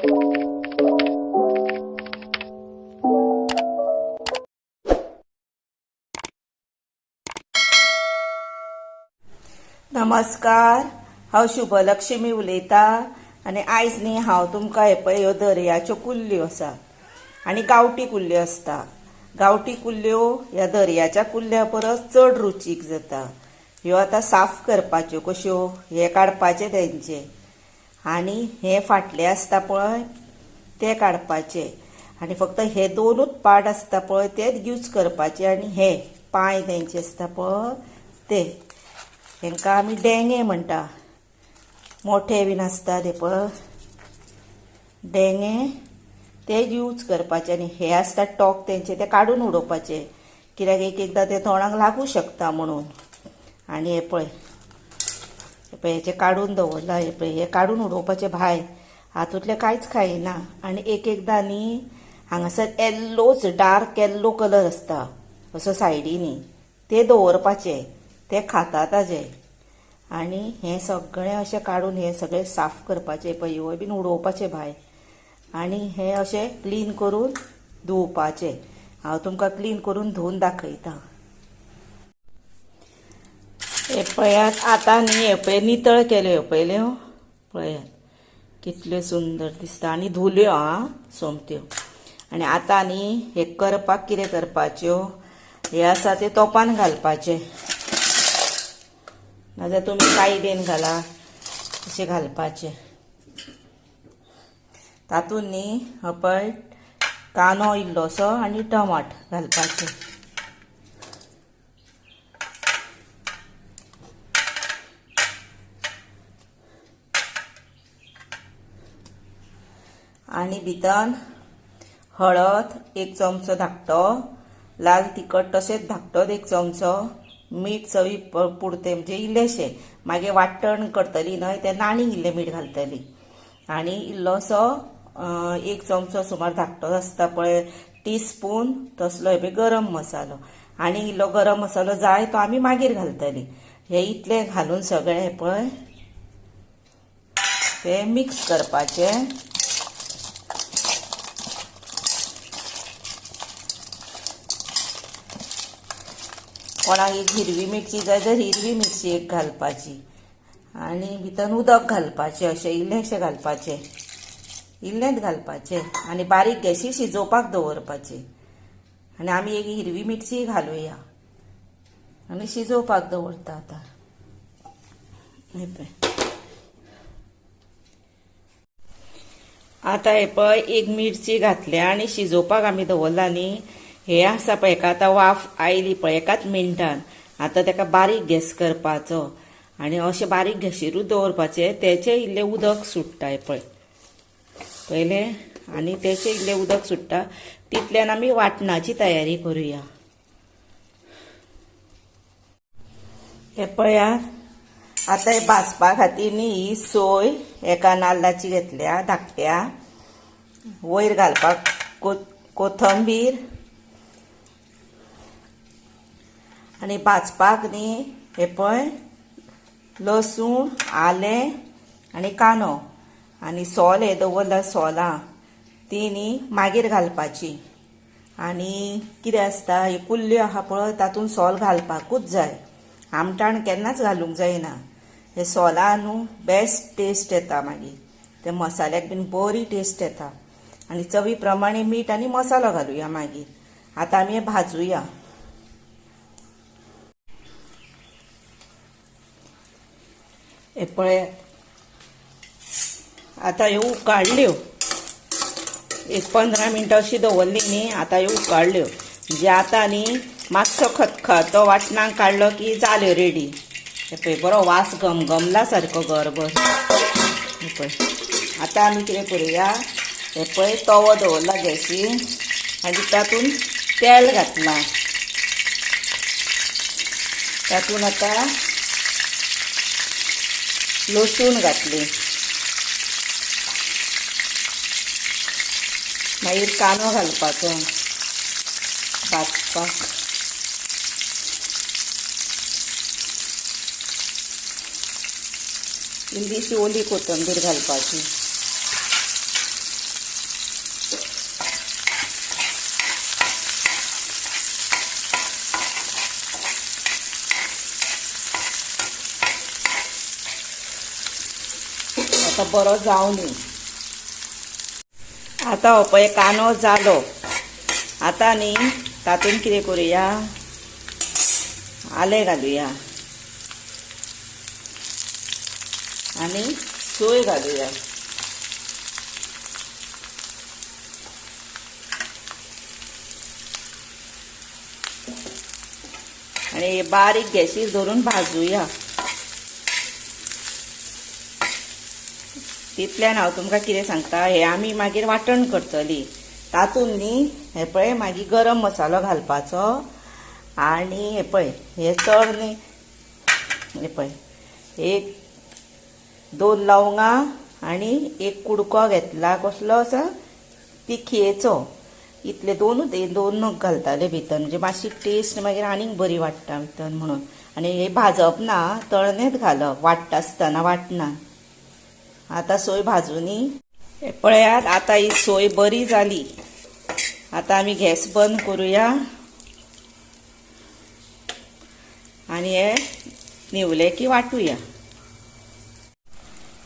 नमस्कार, हांव शुभलक्ष्मी उलयतां आनी आयज न्ही हांव तुमकां हे पळय ह्यो दर्याच्यो कुल्ल्यो आसा आनी गांवठी कुल्ल्यो आसता. गांवठी कुल्ल्यो ह्या दर्याच्या कुल्ल्या परस चड रुचीक जाता. ह्यो आतां साफ करपाच्यो कश्यो, हे काडपाचे तेंचे आनी हे फाटले आसता पळय ते काडपाचे आनी फक्त हे दोनूच पार्ट आसता पळय तेच यूज करपाचे आनी हे पांय तेंचे आसता पळय ते हेंकां आमी डेंगे म्हणटा. मोठे बीन आसता ते पळय डेंगे ते यूज करपाचे आनी हे आसता टॉक तेंचे ते काडून उडोवपाचे, कित्याक एक एकदां ते तोंडाक लागू शकता म्हणून. आनी हे पळय हेचे काडून दवरला, हे पळय हे काडून उडोवपाचे भायर, हातूंतले कांयच खायना. आनी एक एकदां न्ही हांगासर येल्लोच डार्क येल्लो कलर आसता असो सायडीनी, ते दवरपाचे, ते खाता ताजे. आनी हे सगळें अशें काडून हे सगळें साफ करपाचे पळय ह्यो बीन उडोवपाचे भायर आनी हे अशें क्लीन करून धुवपाचे. हांव तुमकां क्लीन करून धुवन दाखयतां. हे पळयात आतां न्ही हे पळय नितळ केल्यो पळयल्यो पळयात कितल्यो सुंदर दिसता आनी धुल्यो आं सोमत्यो. आनी आतां न्ही हे करपाक कितें करपाच्यो, हे आसा ते तोपान घालपाचे, नाजाल्यार तुमी कायलेन घाला अशें घालपाचे. तातूंत न्ही हो पळय कांदो इल्लोसो आनी टमाट घालपाचे. आनी भितर हळद 1 चमचो धाकटो, लाल तिखट तशेंच धाकटोच 1 चमचो, मीठ चवी पुरते म्हणजे इल्लेशें, मागीर वाट्टण करतली न्हय तेन्ना आनी इल्लें मीठ घालतली. आनी इल्लोसो 1 चमचो सुमार धाकटो आसता पळय टीस्पून तसलो हे पळय गरम मसालो, आनी इल्लो गरम मसालो जाय तो आमी मागीर घालतली. हे इतलें घालून सगळें पळय ते मिक्स करपाचे. कोणाक एक हिरवी मिरची जाय जाल्यार हिरवी मिरची एक घालपाची आनी भितर उदक घालपाचें, अशें इल्लेशें घालपाचें, इल्लेंच घालपाचें आनी बारीक गॅसीर शिजोवपाक दवरपाचें. आनी आमी एक हिरवी मिरची घालुया आनी शिजोवपाक दवरता. आतां हे पळय एक मिरची घातल्या आनी शिजोवपाक आमी दवरला न्ही, हे आसा पळय हेका आतां वाफ आयली पळय एकाच मिनटान. आतां तेका बारीक गॅस करपाचो आनी अशें बारीक गॅसीरूच दवरपाचें. तेचें इल्लें उदक सुट्टा हे पळय पयलें आनी तेचें इल्लें उदक सुट्टा, तितल्यान आमी वांटणाची तयारी करुया. हे पळयात आतां हे भाजपा खातीर न्ही ही सोय एका नाल्लाची घेतल्या धाकट्या, वयर घालपाक कोथंबीर आनी भाजपाक न्ही हे पळय लसूण, आलें आनी कांदो आनी सोल हे दवरला सोलां ती न्ही मागीर घालपाची. आनी कितें आसता हे कुल्ल्यो आहा पळय तातूंत सोल घालपाकूच जाय, आमटाण केन्नाच घालूंक जायना. हे सोलां न्हू बेस्ट टेस्ट येता, मागीर ते मसाल्याक बीन बरी टेस्ट येता. आनी चवी प्रमाणे मीठ आनी मसालो घालुया मागीर. आतां आमी हे भाजूया. हे पळय आतां ह्यो उकाळल्यो, एक 15 मिनटां अशी दवरली न्ही, आतां ह्यो उकाळल्यो म्हणजे आतां न्ही मातसो खतखतो वाटणाक काडलो की जाल्यो रेडी. हे पळय बरो वास घमघमला सारको गरभर. हे पळय आतां आमी कितें करुया, हे पळय तवो दवरला गॅसीर आनी तातूंत तेल घातलां. तातूंत आतां लसूण घातली, मागीर कांदो घालपाचो भाजपाक, इल्लीशी ओली कोथंबीर घालपाची आता बरो जावन आता हो पळय कांदो जालो आता न्ही तातूंत कितें करुया आलें घालुया आनी सोय घालुया आणि बारीक गॅसीर धरून भाजूया तितल्यान हांव तुमकां कितें सांगता हे आमी मागीर वांटण करतली तातूंत न्ही हे पळय मागीर गरम मसालो घालपाचो आनी हे पळय हे चड न्ही हे पळय एक 2 लवंगां आनी एक कुडको घेतला कसलो असा तिखयेचो इतले दोन नग घालताले भितर म्हणजे मातशी टेस्ट मागीर आनीक बरी वाडटा भितर म्हणून आनी हे भाजप ना तळणेत घालप वाडटा आसतना वाटना आता सोय भाजूनी हे पळयात आता ही सोय बरी जाली आता आमी गॅस बंद करूया आनी हे निवले की वाटूया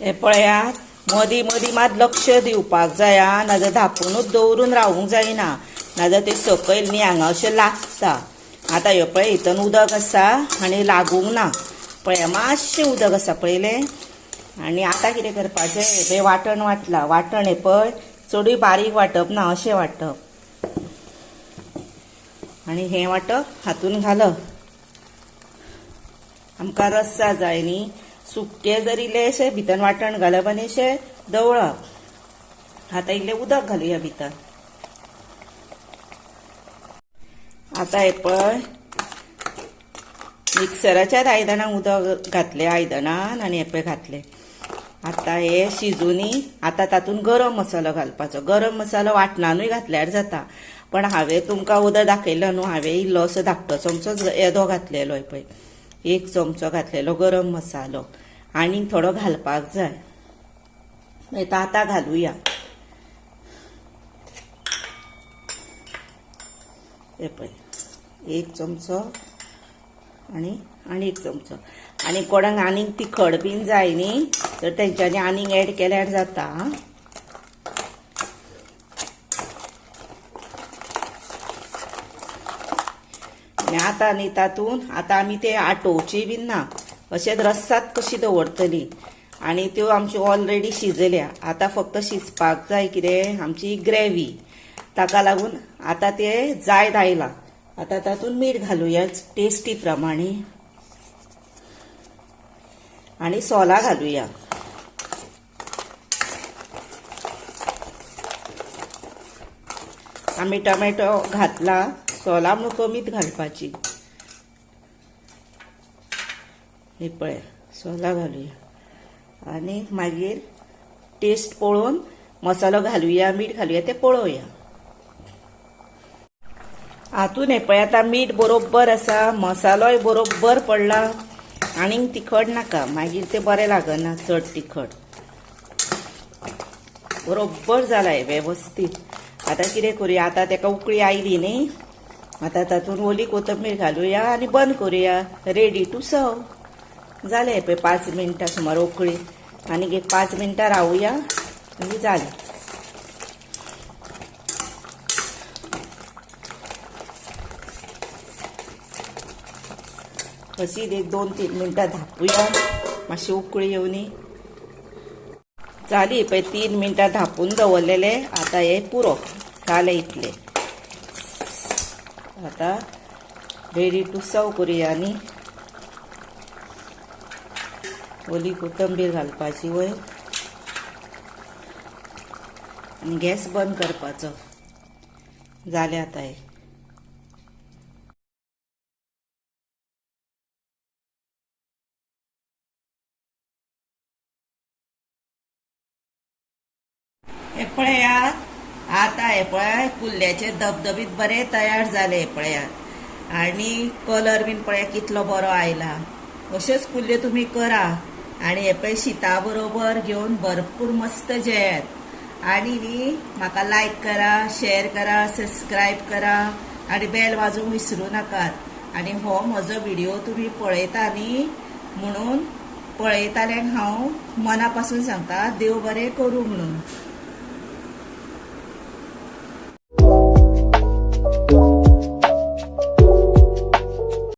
हे पळयात मदी मदी मात लक्ष दिवपाक जाय नाजाल्यार धापूनच दवरून रावूंक जायना नाजाल्यार ते सकयल न्ही हांगा अशें लागता आतां हे पळय हितून उदक आसा आनी लागूंक ना पळय मातशें उदक आसा पळयलें आनी आतां कितें करपाचें हे वाटण वाटलां वाटण हे पळय चडूय बारीक वाटप ना अशें वाटप आनी हें वाटप हातून घालप आमकां रस्सा जाय न्ही सुक्कें जर इल्लेशें भितर वाटण घालप आनी अशें दवळप आतां इल्लें उदक घालुया भितर आतां हे पळय मिक्सराच्याच आयदनाक उदक घातलें आयदनान आनी हे पळय घातलें आतां हे शिजूनी आतां तातूंत गरम मसालो घालपाचो गरम मसालो वाटणानूय घातल्यार जाता पण हांवें तुमकां उदक दाखयलो न्हू हांवें इल्लो असो धाकटो चमचो येदो घातलेलो हे पळय 1 चमचो घातलेलो गरम मसालो आनी थोडो घालपाक जाय मागीर आतां घालुया हे पळय 1 चमचो आनी 1 चमचो आनी कोणाक आनीक तिखट बीन जाय न्ही तर तेंच्यांनी आनीक एड केल्यार जाता आनी आतां न्ही तातूंत आतां आमी ते आटोवची बीन ना अशेंच रस्सात कशी दवरतली आनी त्यो आमच्यो ऑलरेडी शिजल्या आतां फक्त शिजपाक जाय कितें आमची ग्रेवी ताका लागून आतां ते जायत आयला आतां तातूंत मीठ घालुया टेस्टी प्रमाणे आनी सोला घालुया आमी टोमॅटो घातला सोला म्हणून कमीत घालपाची हे पळय सोला घालुया आनी मागीर टेस्ट पळोवन मसालो घालुया मीठ घालुया ते पळोवया हातून हे पळय आतां मीठ बरोबर आसा मसालोय बरोबर पडला आनीक तिखट नाका मागीर ते बरें लागना चड तिखट बरोबर जाला हे वेवस्थीत आतां कितें करुया आतां तेका उकळी आयली न्ही आतां तातूंत ओली कोथंबीर घालुया आनी बंद करुया रेडी टू सर्व जालें पळय 5 मिनटां सुमार उकळी आनीक एक 5 मिनटां रावुया आनी जालें अशीच एक 2-3 मिनटां धापूया मातशी उकळी येवनी जाली पळय 3 मिनटां धापून दवरलेले आतां हे पुरो जालें इतलें आतां रेडी टू सर्व करुया न्ही ओली कोथंबीर घालपाची वयर आनी गॅस बंद करपाचो जालें आतां हे पळयात आतां हे पळय कुल्ल्याचे धबधबीत बरे तयार जाले हे पळयात आनी कलर बीन पळय कितलो बरो आयला अश्योच कुल्ल्यो तुमी करा आनी हे पळय शीता बरोबर घेवन भरपूर मस्त जेयात आनी न्ही म्हाका लायक करा शेअर करा सबस्क्रायब करा आनी बेल वाजोवंक विसरूं नाकात आनी हो म्हजो व्हिडिओ तुमी पळयता न्ही म्हणून पळयताल्यांक हांव मना पासून सांगता देव बरें करूं म्हणून.